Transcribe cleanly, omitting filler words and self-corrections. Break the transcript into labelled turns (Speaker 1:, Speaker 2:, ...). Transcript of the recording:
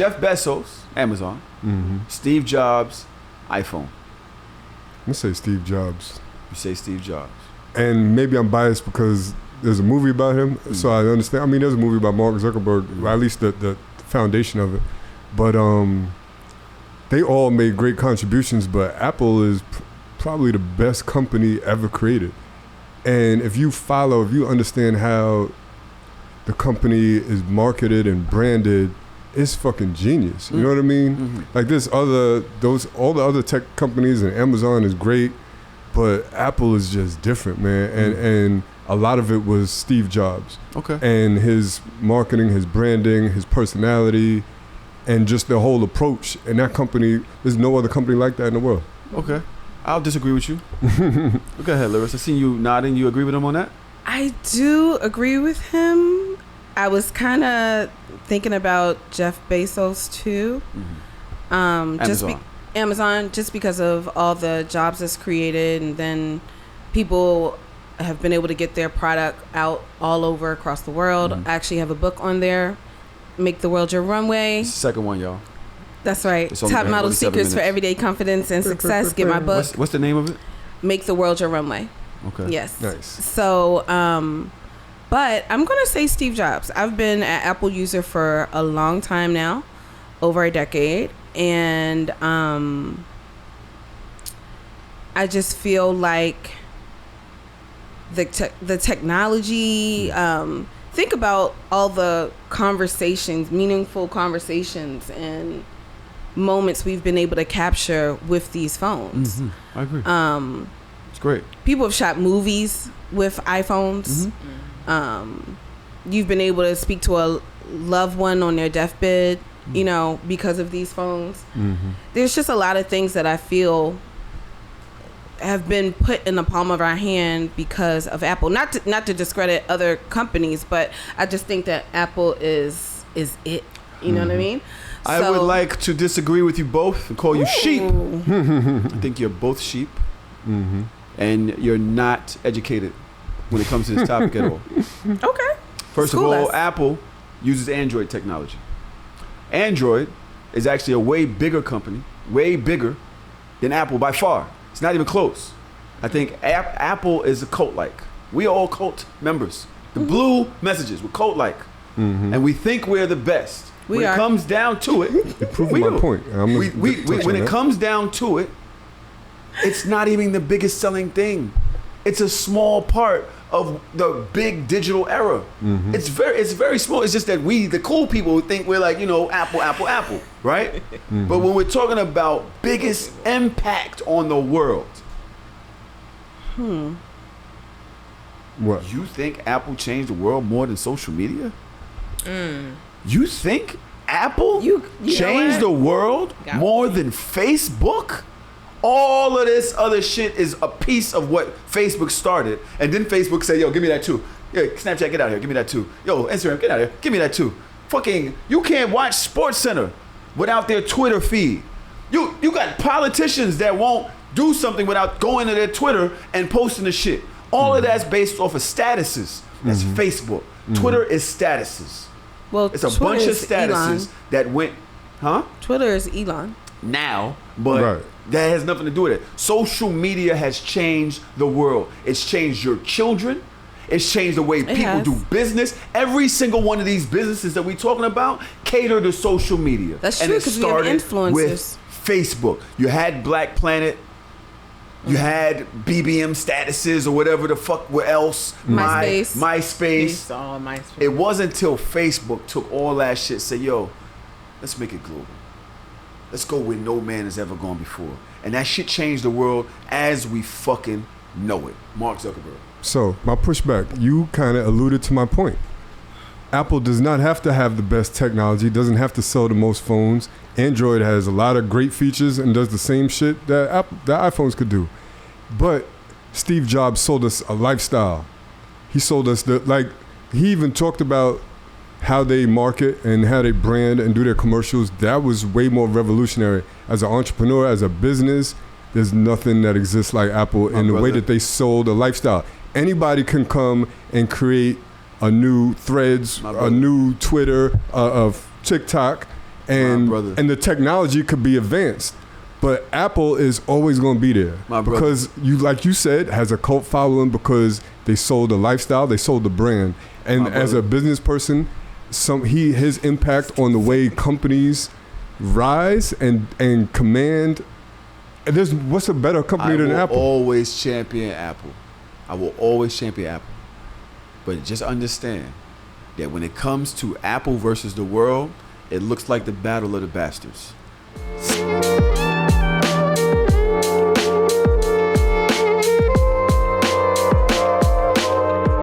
Speaker 1: Jeff Bezos, Amazon. Steve Jobs, iPhone.
Speaker 2: I'm gonna say Steve Jobs.
Speaker 1: You say Steve Jobs.
Speaker 2: And maybe I'm biased because there's a movie about him, so I understand. I mean, there's a movie about Mark Zuckerberg, or at least the foundation of it. But they all made great contributions, but Apple is probably the best company ever created. And if you understand how the company is marketed and branded, it's fucking genius. You know what I mean? Like all the other tech companies, and Amazon is great, but Apple is just different, man. And a lot of it was Steve Jobs.
Speaker 1: Okay.
Speaker 2: And his marketing, his branding, his personality, and just the whole approach. And that company, there's no other company like that in the world.
Speaker 1: Okay. I'll disagree with you. Go ahead, Larissa. I seen you nodding. You agree with him on that?
Speaker 3: I do agree with him. I was kind of thinking about Jeff Bezos too. Amazon, just because of all the jobs it's created, and then people have been able to get their product out all over across the world. I actually have a book on there, Make the World Your Runway.
Speaker 1: It's the second one, y'all.
Speaker 3: That's right. Top Model Secrets for Everyday Confidence and Success. Get my book.
Speaker 1: What's the name of it?
Speaker 3: Make the World Your Runway.
Speaker 1: Okay.
Speaker 3: Yes.
Speaker 2: Nice.
Speaker 3: So, but I'm going to say Steve Jobs. I've been an Apple user for a long time now, over a decade. And I just feel like the technology, think about all the conversations, meaningful conversations and moments we've been able to capture with these phones.
Speaker 1: I agree. It's great.
Speaker 3: People have shot movies with iPhones. You've been able to speak to a loved one on their deathbed, because of these phones. There's just a lot of things that I feel have been put in the palm of our hand because of Apple. Not to discredit other companies, but I just think that Apple is it. You know what I mean?
Speaker 1: I would like to disagree with you both and call you sheep. I think you're both sheep, and you're not educated when it comes to this topic at all.
Speaker 3: Okay.
Speaker 1: First of all, Apple uses Android technology. Android is actually a way bigger company, way bigger than Apple by far. It's not even close. I think Apple is a cult-like. We are all cult members. The blue messages, we're cult-like. And we think we're the best. When it comes down to it,
Speaker 2: you proved my point.
Speaker 1: When it comes down to it, it's not even the biggest selling thing. It's a small part of the big digital era. It's very small. It's just that we, the cool people, think we're like, Apple, right? But when we're talking about biggest impact on the world,
Speaker 2: what?
Speaker 1: You think Apple changed the world more than social media? You think Apple changed the world more than Facebook? All of this other shit is a piece of what Facebook started. And then Facebook said, yo, give me that too. Yeah, Snapchat, get out of here. Give me that too. Yo, Instagram, get out of here. Give me that too. Fucking, you can't watch SportsCenter without their Twitter feed. You got politicians that won't do something without going to their Twitter and posting the shit. All of that's based off of statuses. That's Facebook. Twitter is statuses.
Speaker 3: Well,
Speaker 1: it's a bunch of statuses that went,
Speaker 3: Twitter is Elon.
Speaker 1: Now, but that has nothing to do with it. Social media has changed the world. It's changed your children. It's changed the way people do business. Every single one of these businesses that we're talking about cater to social media.
Speaker 3: That's true, because we have influencers.
Speaker 1: With Facebook. You had Black Planet. You had BBM statuses or whatever the fuck else.
Speaker 3: MySpace.
Speaker 1: MySpace. It wasn't until Facebook took all that shit, said, yo, let's make it global. Let's go where no man has ever gone before. And that shit changed the world as we fucking know it. Mark Zuckerberg.
Speaker 2: So, my pushback, you kind of alluded to my point. Apple does not have to have the best technology, doesn't have to sell the most phones. Android has a lot of great features and does the same shit that iPhones could do. But Steve Jobs sold us a lifestyle. He sold us he even talked about how they market and how they brand and do their commercials. That was way more revolutionary. As an entrepreneur, as a business, there's nothing that exists like Apple in the way that they sold a lifestyle. Anybody can come and create a new Threads, a new Twitter, of TikTok, and the technology could be advanced. But Apple is always going to be there because like you said, has a cult following because they sold the lifestyle, they sold the brand, and as a business person, his impact on the way companies rise and command. What's a better company than Apple?
Speaker 1: I will always champion Apple. But just understand that when it comes to Apple versus the world, it looks like the battle of the bastards.